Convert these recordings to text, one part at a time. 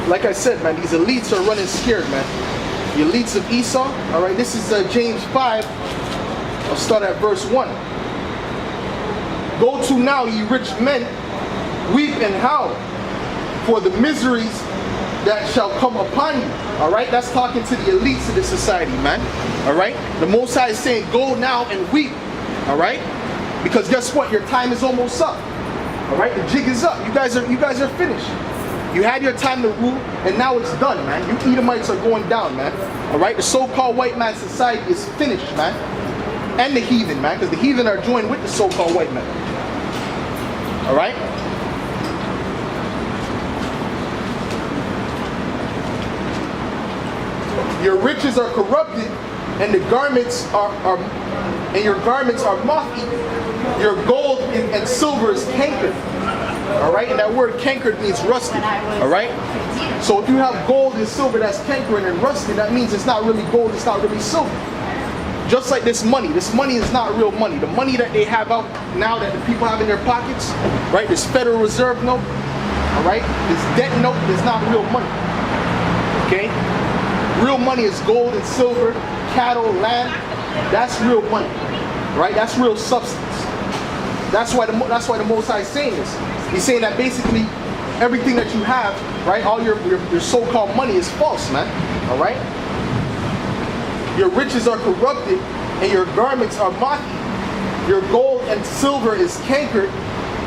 like I said, man, these elites are running scared, man. The elites of Esau, all right, this is James 5. I'll start at verse 1. Go to now, ye rich men, weep and howl for the miseries that shall come upon you. All right, that's talking to the elites of this society, man. All right, the Most High is saying, go now and weep. All right, because guess what? Your time is almost up. All right, the jig is up. You guys are finished. You had your time to rule, and now it's done, man. You Edomites are going down, man. All right, the so-called white man society is finished, man. And the heathen, man, because the heathen are joined with the so-called white man. All right. Your riches are corrupted, and the garments your garments are moth-eaten. Your gold and silver is cankered. All right, and that word cankered means rusted. All right. So if you have gold and silver that's cankered and rusted, that means it's not really gold, it's not really silver. Just like this money is not real money. The money that they have out now that the people have in their pockets, right? This Federal Reserve note, all right? This debt note is not real money. Okay. Real money is gold and silver, cattle, land. That's real money, right? That's real substance. That's why the Most High is saying this. He's saying that basically everything that you have, right? All your so-called money is false, man. All right. Your riches are corrupted, and your garments are moth-eaten. Your gold and silver is cankered,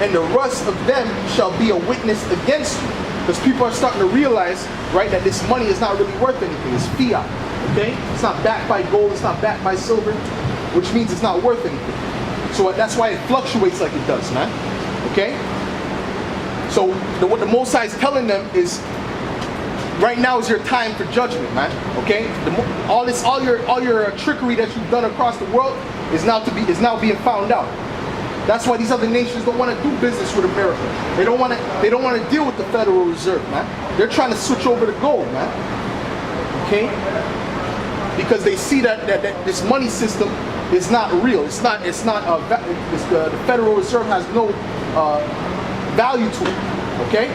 and the rust of them shall be a witness against you. Because people are starting to realize, right, that this money is not really worth anything. It's fiat, okay? It's not backed by gold, it's not backed by silver, which means it's not worth anything. So that's why it fluctuates like it does, man, okay? So what the Most High is telling them is, right now is your time for judgment, man, okay? All your trickery that you've done across the world is now being found out. That's why these other nations don't want to do business with America. They don't want to deal with the Federal Reserve, man. They're trying to switch over to gold, man. Okay? Because they see that this money system is not real. The Federal Reserve has no value to it. Okay?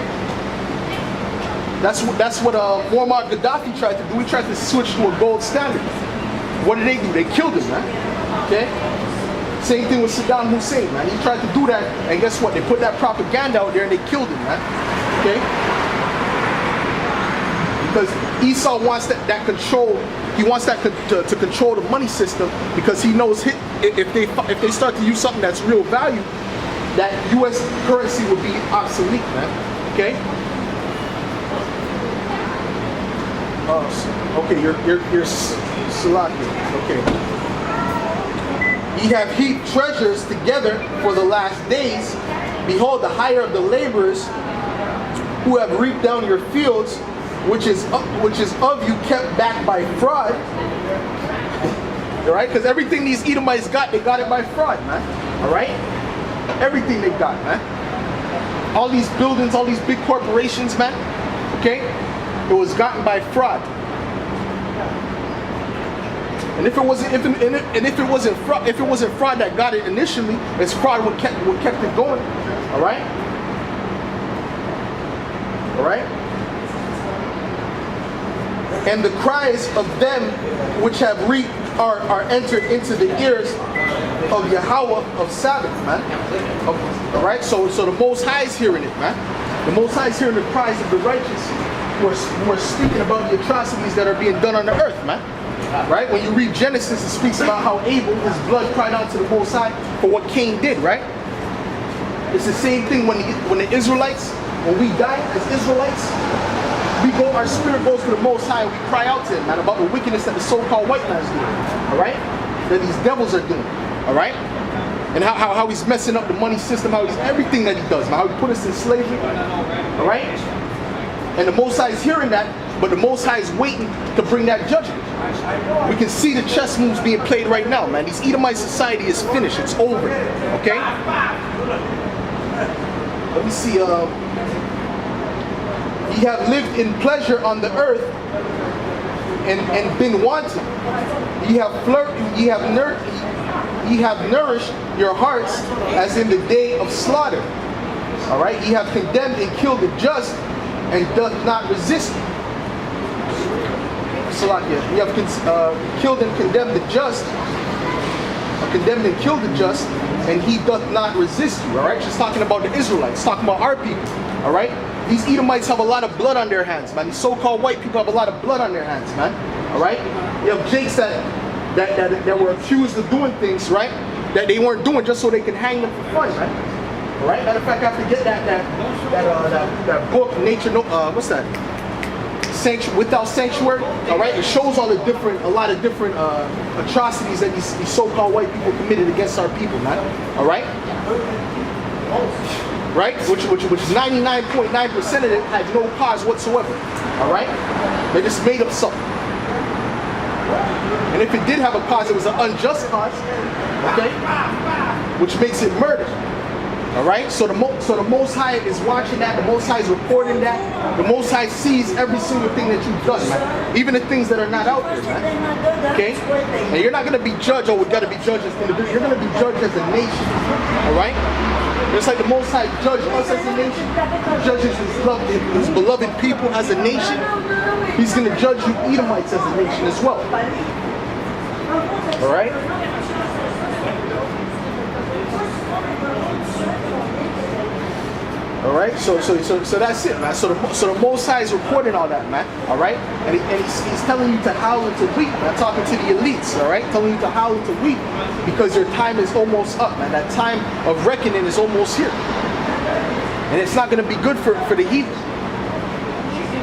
That's what Muammar Gaddafi tried to do. He tried to switch to a gold standard. What did they do? They killed him, man. Okay? Same thing with Saddam Hussein, man. He tried to do that, and guess what? They put that propaganda out there and they killed him, man. Okay? Because Esau wants that control. He wants that to control the money system, because he knows if they start to use something that's real value, that U.S. currency would be obsolete, man. Okay? Okay, you're Salakia. Okay. Ye have heaped treasures together for the last days. Behold, the hire of the laborers who have reaped down your fields, which is of you kept back by fraud. All right, because everything these Edomites got, they got it by fraud, man. All right, everything they got, man. All these buildings, all these big corporations, man. Okay, it was gotten by fraud. And if it wasn't fraud that got it initially, it's fraud what kept it going. All right. All right. And the cries of them which have reaped are entered into the ears of Yahweh of Sabbath, man. All right. So the Most High is hearing it, man. The Most High is hearing the cries of the righteous who are speaking about the atrocities that are being done on the earth, man. Right? When you read Genesis, it speaks about how Abel, his blood cried out to the Most High for what Cain did, right? It's the same thing when the Israelites, when we die as Israelites, our spirit goes to the Most High and we cry out to him, man, about the wickedness that the so-called white man's doing, all right? That these devils are doing, all right? And how he's messing up the money system, everything that he does, man, how he put us in slavery, all right? And the Most High is hearing that, but the Most High is waiting to bring that judgment. We can see the chess moves being played right now, man. This Edomite society is finished. It's over. Okay? Let me see. Ye have lived in pleasure on the earth and been wanton. Ye have nourished your hearts as in the day of slaughter. All right? Ye have condemned and killed the just and doth not resist you. Salakia, you have killed and condemned the just, condemned and killed the just, and he doth not resist you. All right, she's talking about the Israelites, talking about our people. All right, these Edomites have a lot of blood on their hands, man. These so-called white people have a lot of blood on their hands, man. All right, you have Jakes that were accused of doing things, right, that they weren't doing just so they can hang them for fun, right? All right. Matter of fact, I forget that book, Nature. What's that? Without Sanctuary. All right. It shows all the different, a lot of different atrocities that these so-called white people committed against our people, man. All right. Right. Which 99.9% of it had no cause whatsoever. All right. They just made up something. And if it did have a cause, it was an unjust cause. Okay. Which makes it murder. All right, so the Most High is watching that. The Most High is recording that. The Most High sees every single thing that you've done, man. Even the things that are not out there, man. Okay, and you're not gonna be judged. Oh, we gotta be judged as individuals. You're gonna be judged as a nation. All right, just like the Most High judged us as a nation, judges his beloved people as a nation. He's gonna judge you Edomites as a nation as well. All right. All right, so that's it, man. So the Most High is recording all that, man. All right, and he's telling you to howl and to weep. I'm talking to the elites, all right, telling you to howl and to weep because your time is almost up, man. That time of reckoning is almost here, and it's not going to be good for the heathen,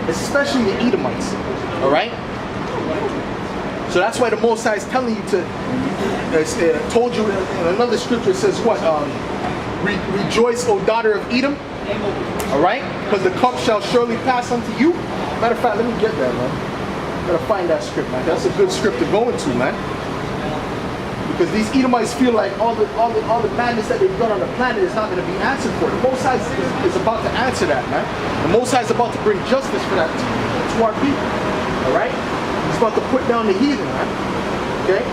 especially the Edomites. All right. So that's why the Most High is telling you to. Told you in another scripture. It says what? Rejoice, O daughter of Edom. All right, because the cup shall surely pass unto you. Matter of fact, let me get that, man. Gotta find that script, man. That's a good script to go into, man. Because these Edomites feel like all the madness that they've done on the planet is not going to be answered for. The Most High is about to answer that, man. The Most High is about to bring justice for that to our people. All right, he's about to put down the heathen, man. Okay.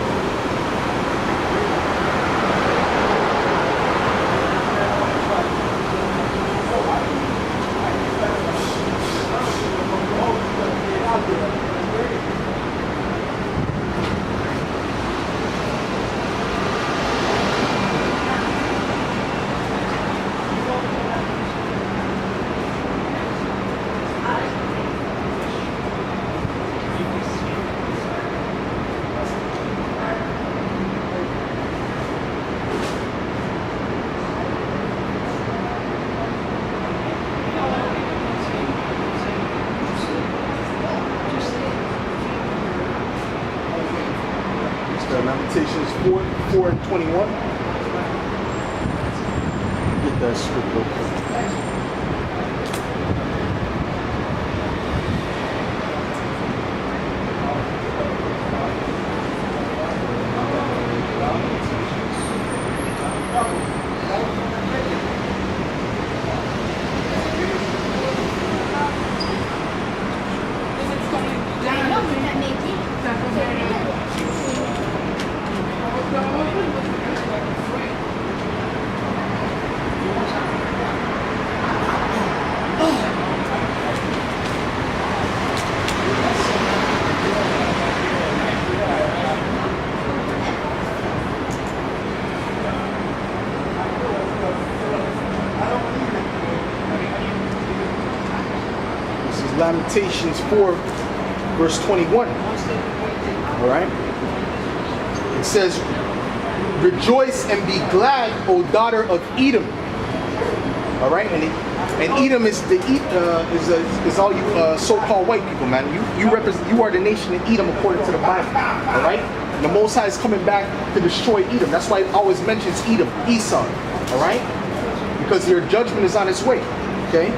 Lamentations 4:21. Get that script real quick. Lamentations 4, verse 21. All right. It says, "Rejoice and be glad, O daughter of Edom." All right, and Edom is all you so-called white people, man. You represent. You are the nation of Edom according to the Bible. All right. And the Most High is coming back to destroy Edom. That's why it always mentions Edom, Esau. All right, because your judgment is on its way. Okay.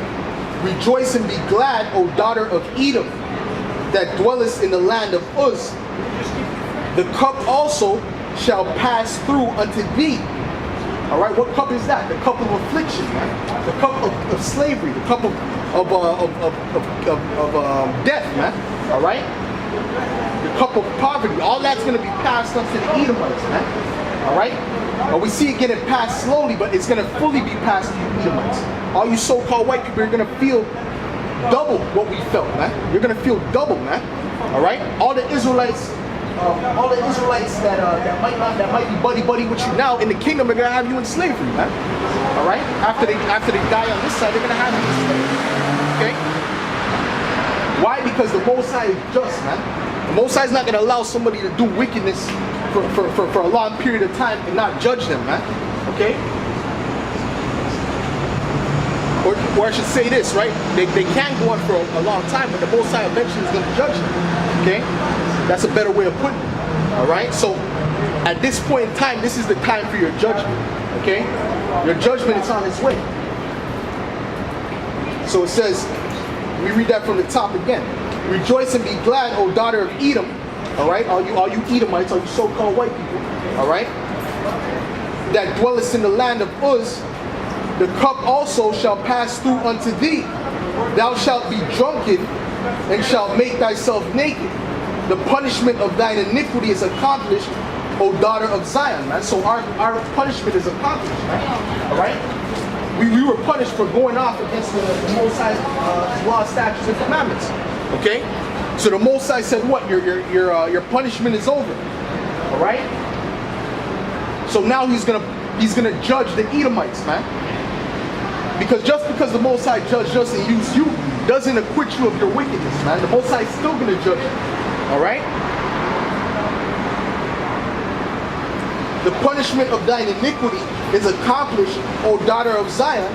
Rejoice and be glad, O daughter of Edom, that dwellest in the land of Uz. The cup also shall pass through unto thee. All right, what cup is that? The cup of affliction, man. The cup of slavery. The cup of death, man. All right. The cup of poverty. All that's going to be passed unto the Edomites, man. All right. But we see it getting passed slowly, but it's going to fully be passed to the Edomites. All you so-called white people are going to feel double what we felt, man. You're gonna feel double, man. All right. All the Israelites that might be buddy with you now in the kingdom are gonna have you in slavery, man. All right. After they die on this side, they're gonna have you in slavery. Okay. Why? Because the Most High is just, man. The Most High is not gonna allow somebody to do wickedness for a long period of time and not judge them, man. Okay. Or I should say this, right? They can go on for a long time, but the Most High eventually is going to judge them. Okay? That's a better way of putting it. All right? So, at this point in time, this is the time for your judgment. Okay? Your judgment is on its way. So it says, we read that from the top again. Rejoice and be glad, O daughter of Edom. All right? All you Edomites, all you so-called white people. All right? That dwellest in the land of Uz. The cup also shall pass through unto thee. Thou shalt be drunken, and shalt make thyself naked. The punishment of thine iniquity is accomplished, O daughter of Zion, man. So our punishment is accomplished, right? All right? We were punished for going off against the Most High's law, statutes, and commandments. Okay? So the Most High said, what? Your punishment is over. All right? So now he's gonna judge the Edomites, man. Because just because the Most High judged us and used you doesn't acquit you of your wickedness, man. The Most High is still going to judge you. All right? The punishment of thine iniquity is accomplished, O daughter of Zion,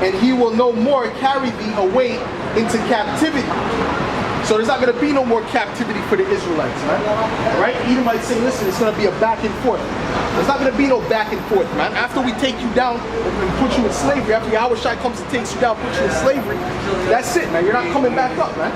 and he will no more carry thee away into captivity. So there's not going to be no more captivity for the Israelites, man. All right? Edomites say, listen, it's going to be a back and forth. There's not going to be no back and forth, man. After we take you down and put you in slavery, after Yahweh Shai comes and takes you down, put you in slavery, that's it, man. You're not coming back up, man.